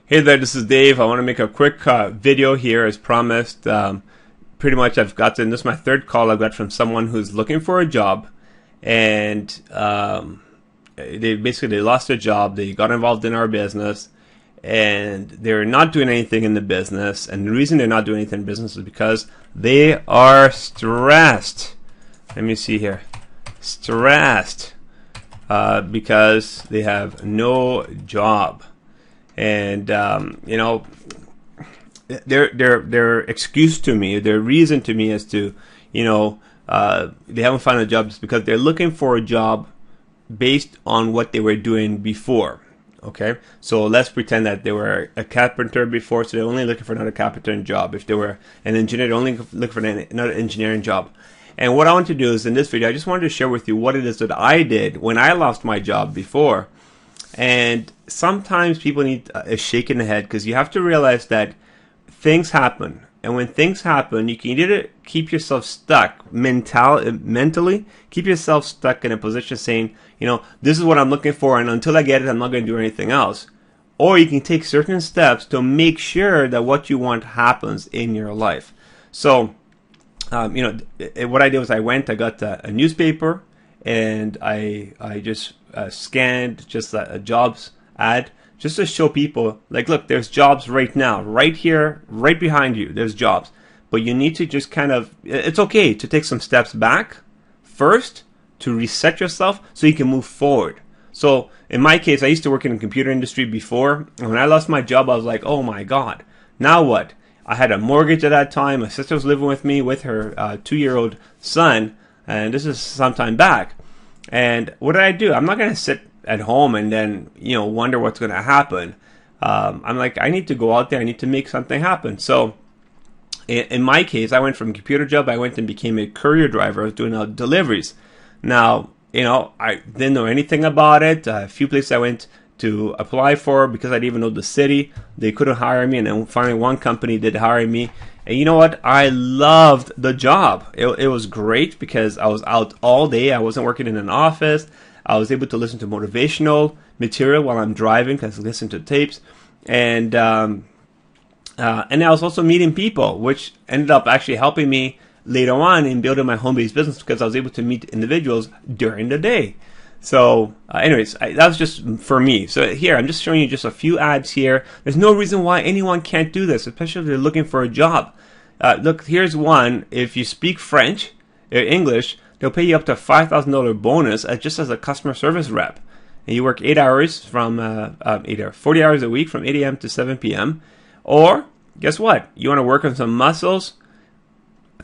Hey there, this is Dave. I want to make a quick video here as promised. Pretty much this is my third call I've got from someone who's looking for a job, and they lost their job. They got involved in our business, and they're not doing anything in the business. And the reason they're not doing anything in business is because they are stressed. Let me see here. Stressed because they have no job. And their excuse to me, their reason to me is to, they haven't found a job just because they're looking for a job based on what they were doing before. Okay, so let's pretend that they were a carpenter before, so they're only looking for another carpentering job. If they were an engineer, they're only looking for another engineering job. And what I want to do is in this video, I just wanted to share with you what it is that I did when I lost my job before. And sometimes people need a shake in the head, because you have to realize that things happen. And when things happen, you can either keep yourself stuck mentally, keep yourself stuck in a position saying, this is what I'm looking for, and until I get it, I'm not going to do anything else. Or you can take certain steps to make sure that what you want happens in your life. So, what I did was I got a newspaper, and I just scanned just a jobs ad just to show people, like, look, there's jobs right now, right here, right behind you, there's jobs. But you need to just it's okay to take some steps back first to reset yourself so you can move forward. So in my case, I used to work in the computer industry before, and when I lost my job, I was like, oh my God, now what? I had a mortgage at that time. My sister was living with me with her 2-year-old son, and this is some time back. And what did I do? I'm not going to sit at home and then, wonder what's going to happen. I'm like, I need to go out there. I need to make something happen. So in my case, I went from computer job. I went and became a courier driver. I was doing deliveries. Now, I didn't know anything about it. A few places I went to apply for because I didn't even know the city. They couldn't hire me. And then finally one company did hire me. And you know what? I loved the job. It was great because I was out all day. I wasn't working in an office. I was able to listen to motivational material while I'm driving because I listened to tapes. And I was also meeting people, which ended up actually helping me later on in building my home-based business because I was able to meet individuals during the day. So anyways, that was just for me. So here, I'm just showing you just a few ads here. There's no reason why anyone can't do this, especially if they're looking for a job. Look, here's one. If you speak French or English, they'll pay you up to $5,000 bonus just as a customer service rep. And you work 8 hours from 40 hours a week from 8 a.m. to 7 p.m. Or, guess what? You want to work on some muscles?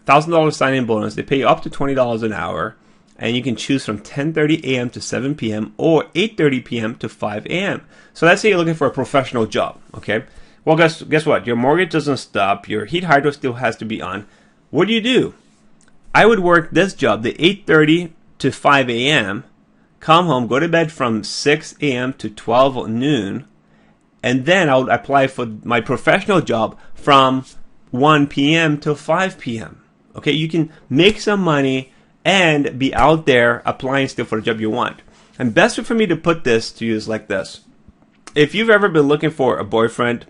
$1,000 sign-in bonus. They pay you up to $20 an hour. And you can choose from 10:30 a.m. to 7 p.m. or 8:30 p.m. to 5 a.m. So let's say you're looking for a professional job, okay? Well, guess what? Your mortgage doesn't stop. Your heat hydro still has to be on. What do? I would work this job, the 8:30 to 5 a.m., come home, go to bed from 6 a.m. to 12 noon, and then I would apply for my professional job from 1 p.m. to 5 p.m. Okay, you can make some money and be out there applying still for the job you want. And best way for me to put this to you is like this. If you've ever been looking for a boyfriend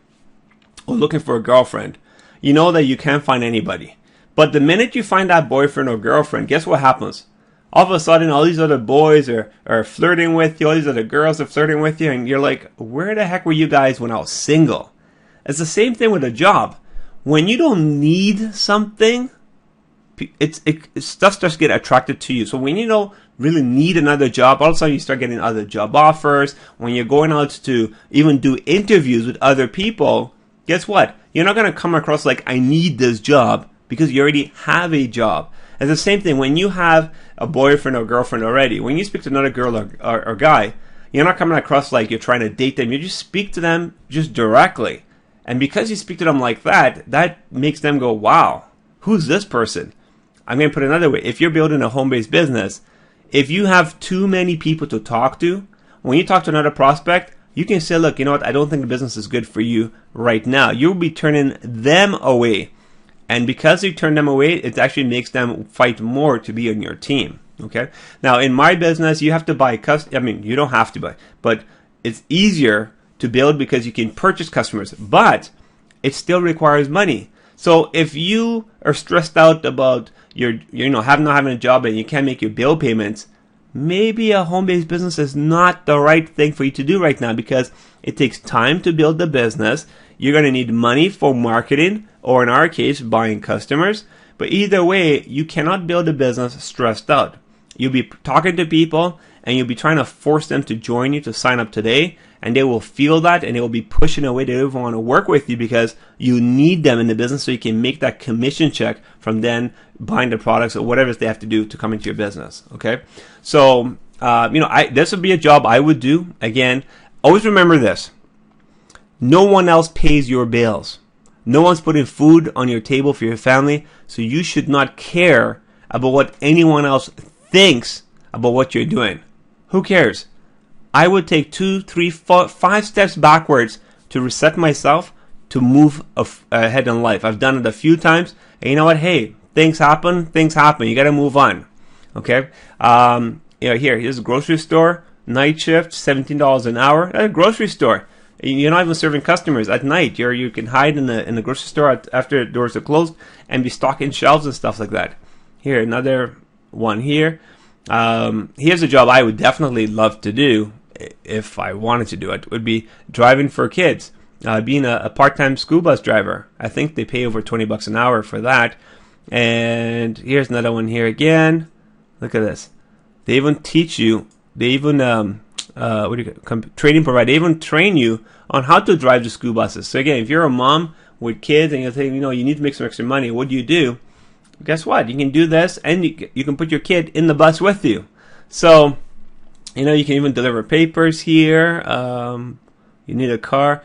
or looking for a girlfriend, you know that you can't find anybody. But the minute you find that boyfriend or girlfriend, guess what happens? All of a sudden, all these other boys are flirting with you, all these other girls are flirting with you, and you're like, where the heck were you guys when I was single? It's the same thing with a job. When you don't need something, stuff starts to get attracted to you. So when you don't really need another job, all of a sudden you start getting other job offers. When you're going out to even do interviews with other people, guess what? You're not going to come across like, I need this job, because you already have a job. It's the same thing when you have a boyfriend or girlfriend already. When you speak to another girl or guy, you're not coming across like you're trying to date them. You just speak to them just directly. And because you speak to them like that, that makes them go, wow, who's this person? I'm going to put it another way. If you're building a home-based business, if you have too many people to talk to, when you talk to another prospect, you can say, look, you know what? I don't think the business is good for you right now. You'll be turning them away. And because you turn them away, it actually makes them fight more to be on your team. Okay. Now, in my business, you have to buy you don't have to buy, but it's easier to build because you can purchase customers, but it still requires money. So if you are stressed out about not having a job and you can't make your bill payments, maybe a home-based business is not the right thing for you to do right now, because it takes time to build the business. You're going to need money for marketing, or in our case, buying customers. But either way, you cannot build a business stressed out. You'll be talking to people and you'll be trying to force them to join you, to sign up today, and they will feel that and they will be pushing away. They don't even want to work with you because you need them in the business so you can make that commission check from then buying the products or whatever they have to do to come into your business. Okay, so this would be a job I would do. Again, always remember this: no one else pays your bills. No one's putting food on your table for your family, so you should not care about what anyone else thinks about what you're doing. Who cares? I would take 2, 3, 4, 5 steps backwards to reset myself, to move ahead in life. I've done it a few times, and you know what? Hey, things happen. You got to move on. Okay. Here's a grocery store, night shift, $17 an hour. At a grocery store, you're not even serving customers at night. You can hide in the grocery store after the doors are closed and be stocking shelves and stuff like that. Here, another one here. Here's a job I would definitely love to do if I wanted to do it. Would be driving for kids, being a part-time school bus driver. I think they pay over $20 an hour for that. And here's another one here again. Look at this. They even teach you. They even training provider. They even train you on how to drive the school buses. So again, if you're a mom with kids and you're thinking, you need to make some extra money, what do? Guess what? You can do this, and you can put your kid in the bus with you. So, you can even deliver papers here. You need a car.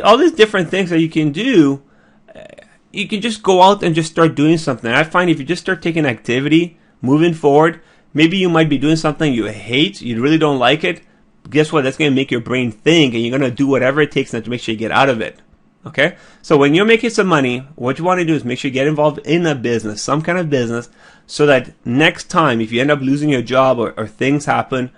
All these different things that you can do. You can just go out and just start doing something. I find if you just start taking activity, moving forward, maybe you might be doing something you hate, you really don't like it. Guess what? That's going to make your brain think, and you're going to do whatever it takes to make sure you get out of it. Okay? So when you're making some money, what you want to do is make sure you get involved in a business, some kind of business, so that next time, if you end up losing your job or things happen,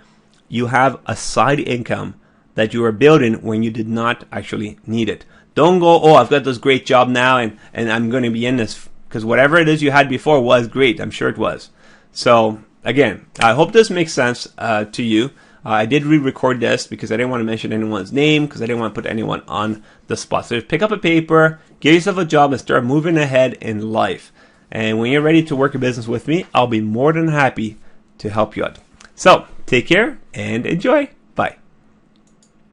you have a side income that you are building when you did not actually need it. Don't go, I've got this great job now and I'm going to be in this, because whatever it is you had before was great. I'm sure it was. So again, I hope this makes sense to you. I did re-record this because I didn't want to mention anyone's name, because I didn't want to put anyone on the spot. So just pick up a paper, get yourself a job, and start moving ahead in life. And when you're ready to work a business with me, I'll be more than happy to help you out. So take care and enjoy.